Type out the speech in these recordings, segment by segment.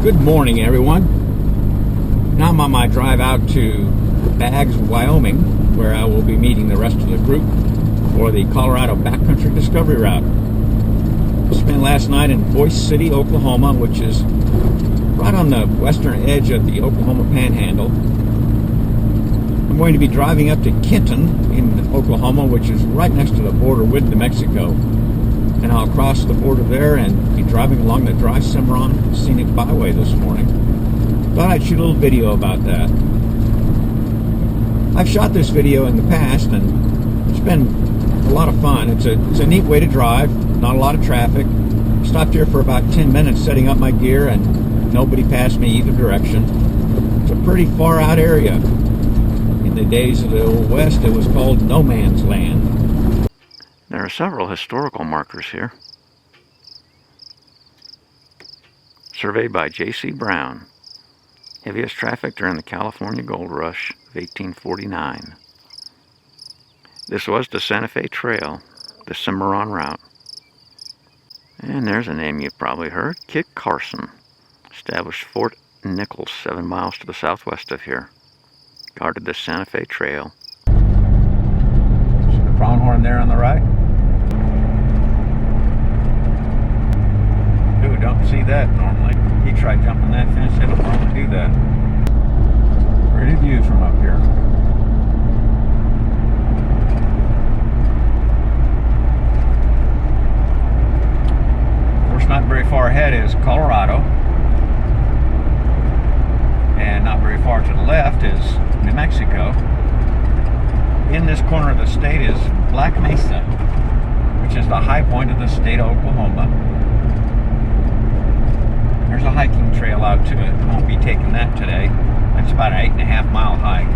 Good morning, everyone. Now I'm on my drive out to Baggs, Wyoming, where I will be meeting the rest of the group for the Colorado Backcountry Discovery Route. I spent last night in Boise City, Oklahoma, which is right on the western edge of the Oklahoma Panhandle. I'm going to be driving up to Kenton in Oklahoma, which is right next to the border with New Mexico. And I'll cross the border there and be driving along the dry Cimarron Scenic Byway this morning. Thought I'd shoot a little video about that. I've shot this video in the past and it's been a lot of fun. It's a neat way to drive, not a lot of traffic. Stopped here for about 10 minutes setting up my gear and nobody passed me either direction. It's a pretty far out area. In the days of the Old West, it was called no man's land. There are several historical markers here. Surveyed by J.C. Brown. Heaviest traffic during the California Gold Rush of 1849. This was the Santa Fe Trail, the Cimarron route. And there's a name you've probably heard, Kit Carson. Established Fort Nichols 7 miles to the southwest of here. Guarded the Santa Fe Trail. See the pronghorn there on the right? Ooh, don't see that normally. He tried jumping that fence, it'll normally do that. Pretty view from up here. Of course, not very far ahead is Colorado. And not very far to the left is New Mexico. In this corner of the state is Black Mesa, which is the high point of the state of Oklahoma. There's a hiking trail out to it. Won't be taking that today. That's about an 8.5 mile hike.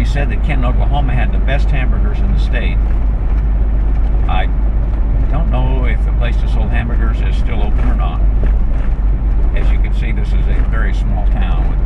Said that Kenton, Oklahoma had the best hamburgers in the state. I don't know if the place that sold hamburgers is still open or not. As you can see, this is a very small town with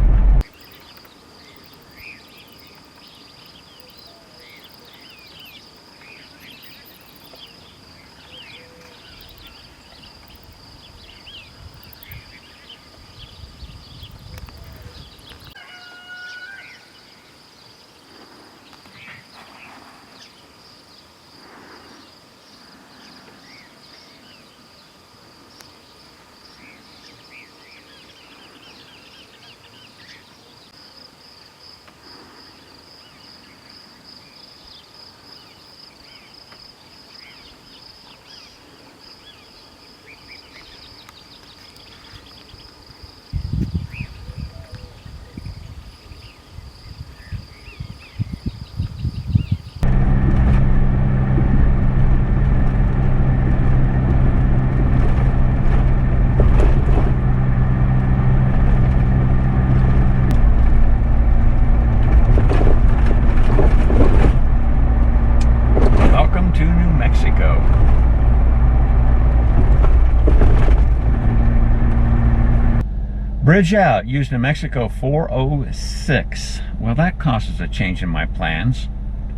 Bridge out, used New Mexico 406. Well, that causes a change in my plans.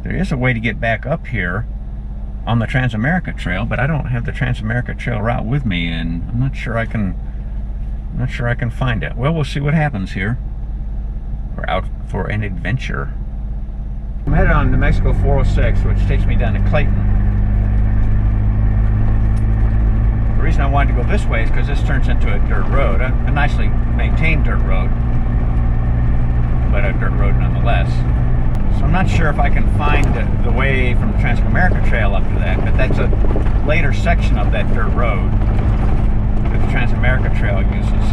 There is a way to get back up here on the Transamerica Trail, but I don't have the Transamerica Trail route with me, and I'm not sure I can find it. Well, we'll see what happens here. We're out for an adventure. I'm headed on New Mexico 406, which takes me down to Clayton. The reason I wanted to go this way is because this turns into a dirt road, a nicely maintained dirt road, but a dirt road nonetheless. So I'm not sure if I can find the way from the Transamerica Trail up to that, but that's a later section of that dirt road. the Transamerica Trail uses.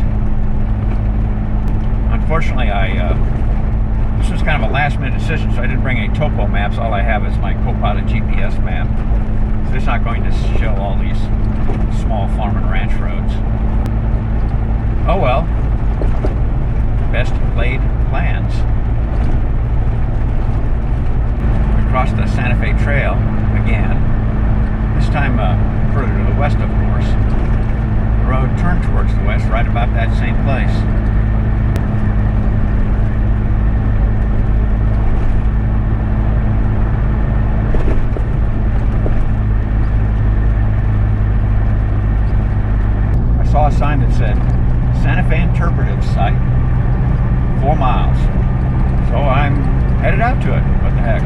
Unfortunately, this was kind of a last-minute decision, so I didn't bring any topo maps. All I have is my Copilot GPS map. So it's not going to show all these small farm and ranch roads. Oh well. Best laid plans. We crossed the Santa Fe Trail again. This time further to the west, of course. The road turned towards the west, right about that same place. I saw a sign that said Santa Fe Interpretive Site, 4 miles. So I'm headed out to it. What the heck?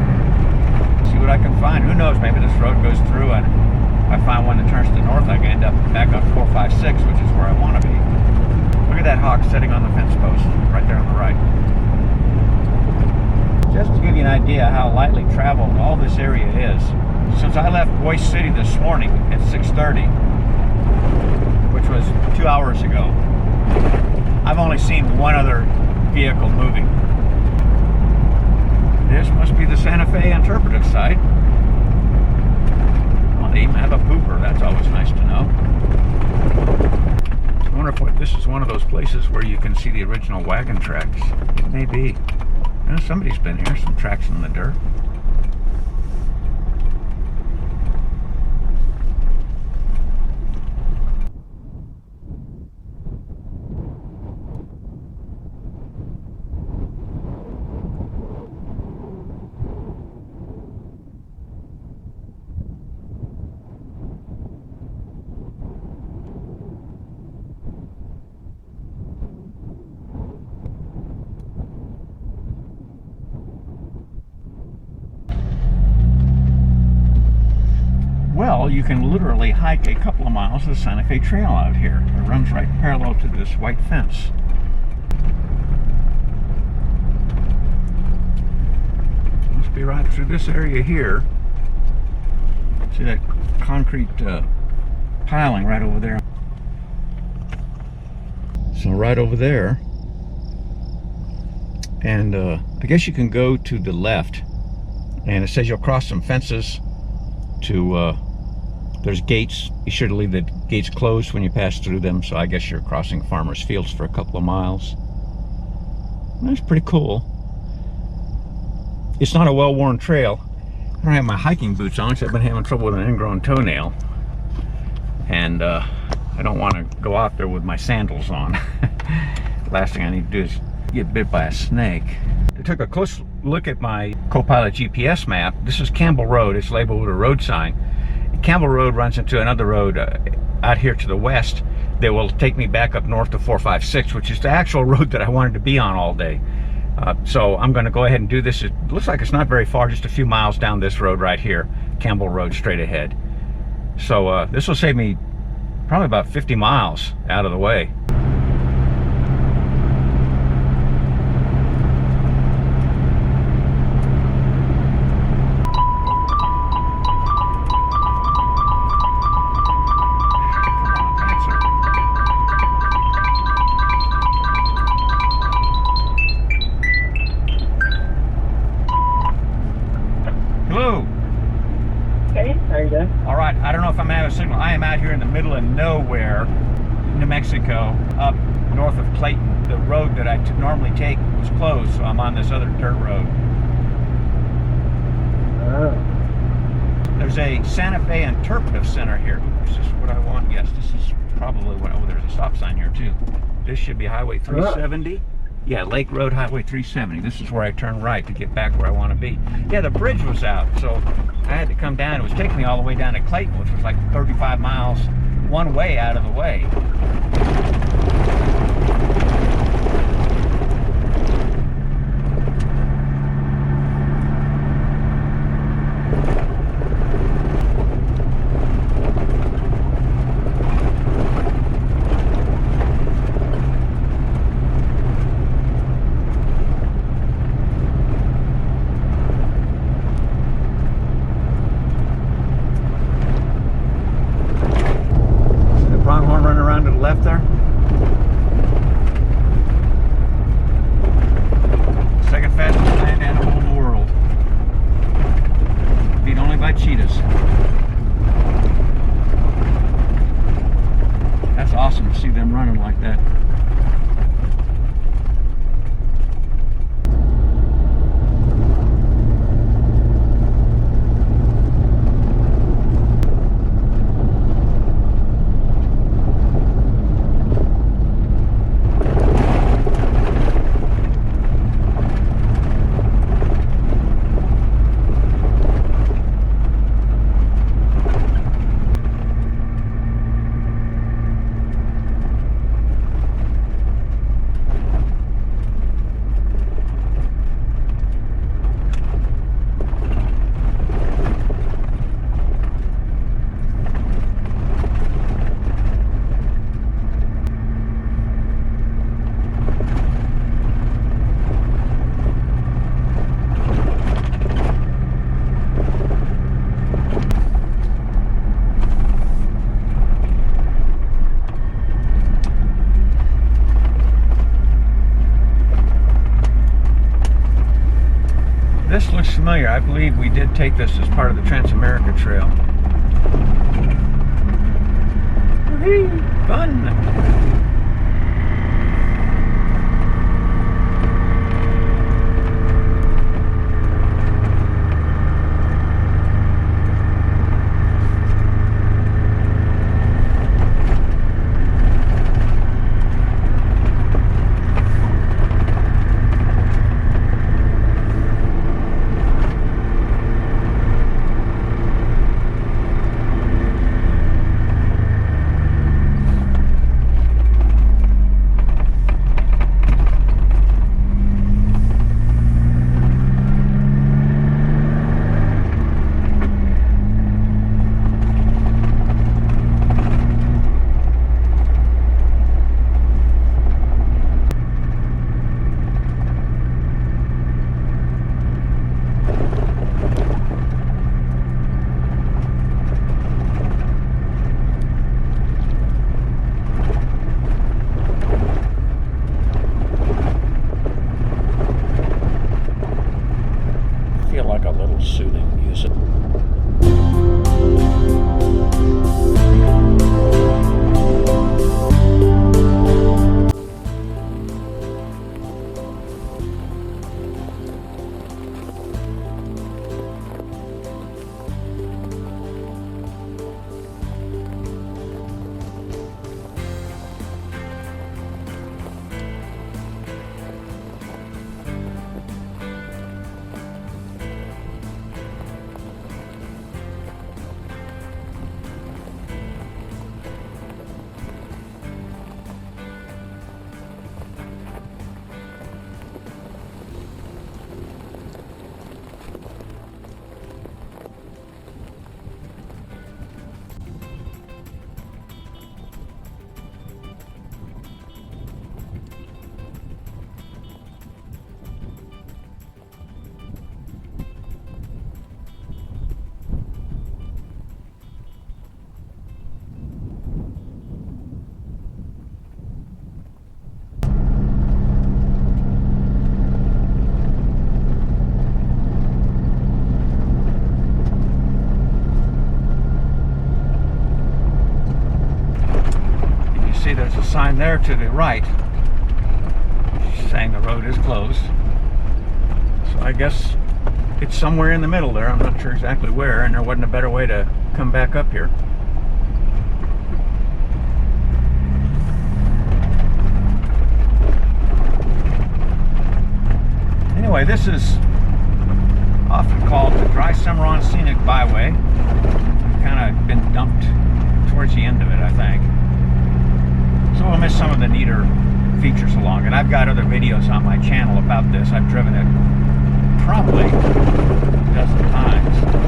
See what I can find. Who knows, maybe this road goes through and if I find one that turns to north, I can end up back on 456, which is where I want to be. Look at that hawk sitting on the fence post, right there on the right. Just to give you an idea how lightly traveled all this area is, since I left Boise City this morning at 6:30, which was 2 hours ago, I've only seen one other vehicle moving. This must be the Santa Fe Interpretive Site. Well, they even have a pooper. That's always nice to know. I wonder if this is one of those places where you can see the original wagon tracks. It may be. You know, somebody's been here. Some tracks in the dirt. Well, you can literally hike a couple of miles of the Santa Fe Trail out here. It runs right parallel to this white fence. Must be right through this area here. See that concrete piling right over there? So right over there. And I guess you can go to the left. And it says you'll cross some fences to there's gates. Be sure to leave the gates closed when you pass through them, so I guess you're crossing farmers' fields for a couple of miles. That's pretty cool. It's not a well-worn trail. I don't have my hiking boots on, so I've been having trouble with an ingrown toenail. And I don't want to go out there with my sandals on. Last thing I need to do is get bit by a snake. I took a close look at my Copilot GPS map. This is Campbell Road. It's labeled with a road sign. Campbell Road runs into another road out here to the west that will take me back up north to 456, which is the actual road that I wanted to be on all day. So I'm going to go ahead and do this. It looks like it's not very far, just a few miles down this road right here, Campbell Road, straight ahead. So this will save me probably about 50 miles out of the way. I don't know if I'm gonna have a signal. I am out here in the middle of nowhere, New Mexico, up north of Clayton. The road that I normally take was closed, so I'm on this other dirt road. There's a Santa Fe Interpretive Center here. Is this what I want? Yes, this is probably what. Oh, there's a stop sign here too. This should be Highway 370. Yeah, Lake Road, Highway 370. This is where I turn right to get back where I want to be. Yeah, the bridge was out, so I had to come down. It was taking me all the way down to Clayton, which was like 35 miles one way out of the way. familiar. I believe we did take this as part of the Transamerica Trail. Whee! Fun! Like a little soothing music. There's a sign there to the right saying the road is closed. So I guess it's somewhere in the middle there. I'm not sure exactly where, and there wasn't a better way to come back up here. Anyway, this is often called the Dry Cimarron Scenic Byway. Kind of been dumped towards the end of it, I think. So we'll miss some of the neater features along it. I've got other videos on my channel about this. I've driven it probably a dozen times.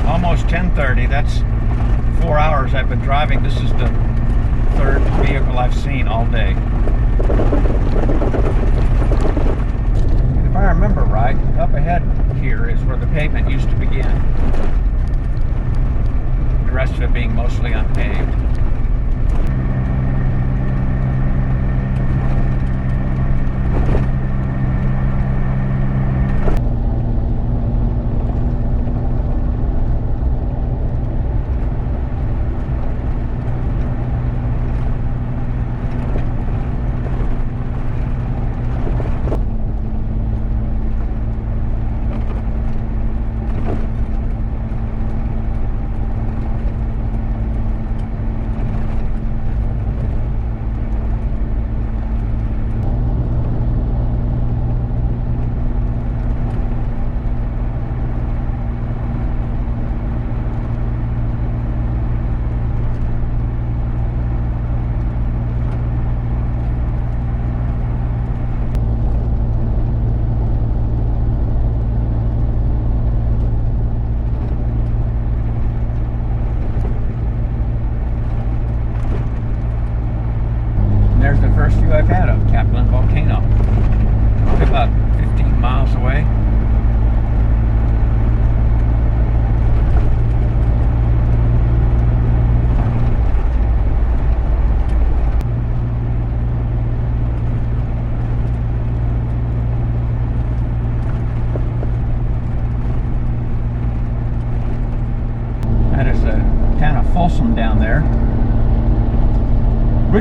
Almost 10:30. That's 4 hours I've been driving. This is the third vehicle I've seen all day. If I remember right, up ahead here is where the pavement used to begin. The rest of it being mostly unpaved.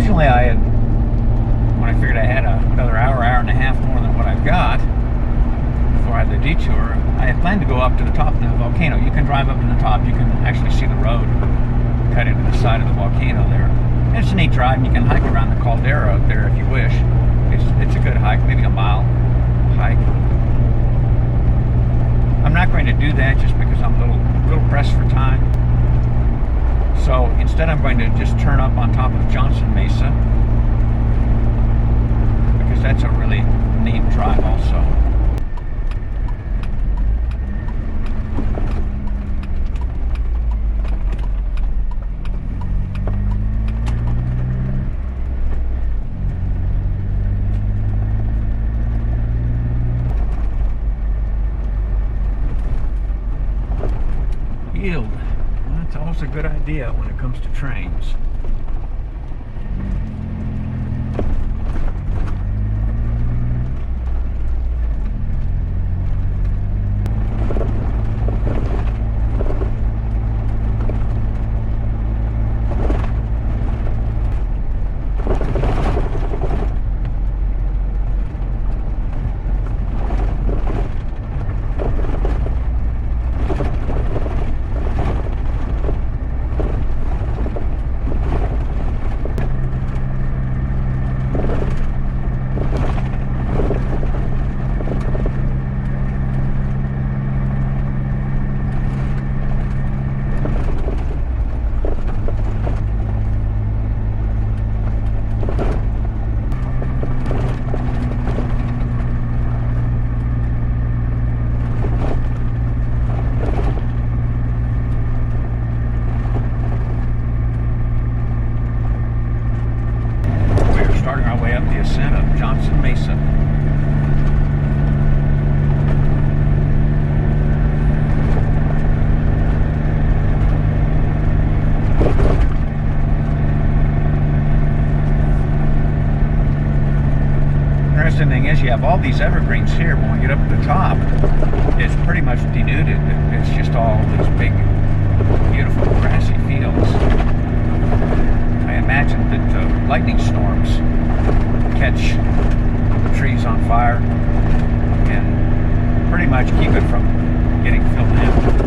Originally, when I figured I had another hour and a half more than what I've got before I had the detour, I had planned to go up to the top of the volcano. You can drive up to the top. You can actually see the road cut into the side of the volcano there. And it's a neat drive, and you can hike around the caldera up there if you wish. It's a good hike, maybe a mile hike. I'm not going to do that just because I'm a little pressed for time. So instead I'm going to just turn up on top of Johnson Mesa, because that's a really neat drive also. Yield. Well, that's always a good idea when it comes to trains. Thing is, you have all these evergreens here. When we get up at the top, it's pretty much denuded. It's just all these big, beautiful grassy fields. I imagine that lightning storms catch trees on fire and pretty much keep it from getting filled in.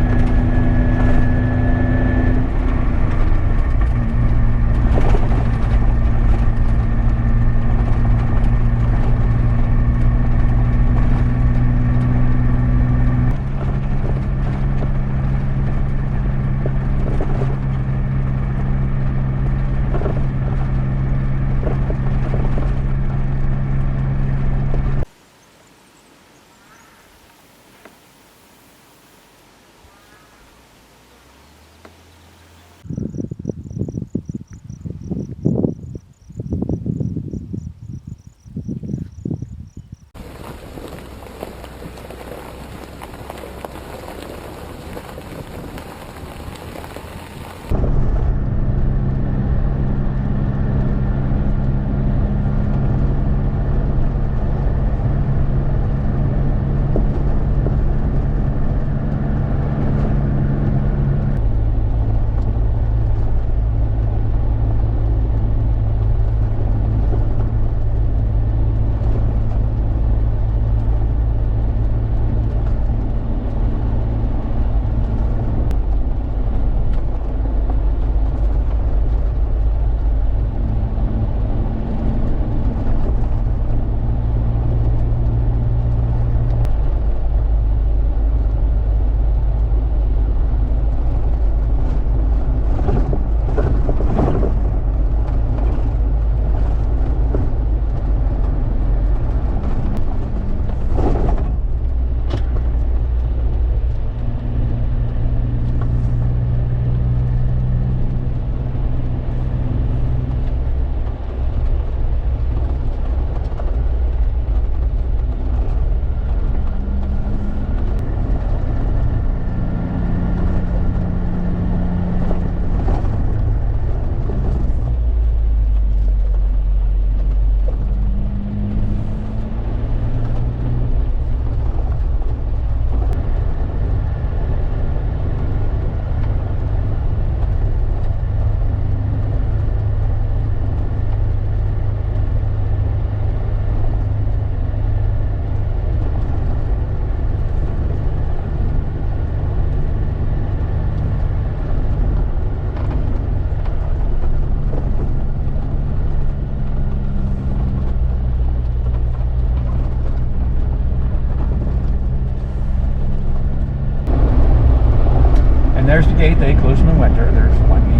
gate. They close in the winter. There's one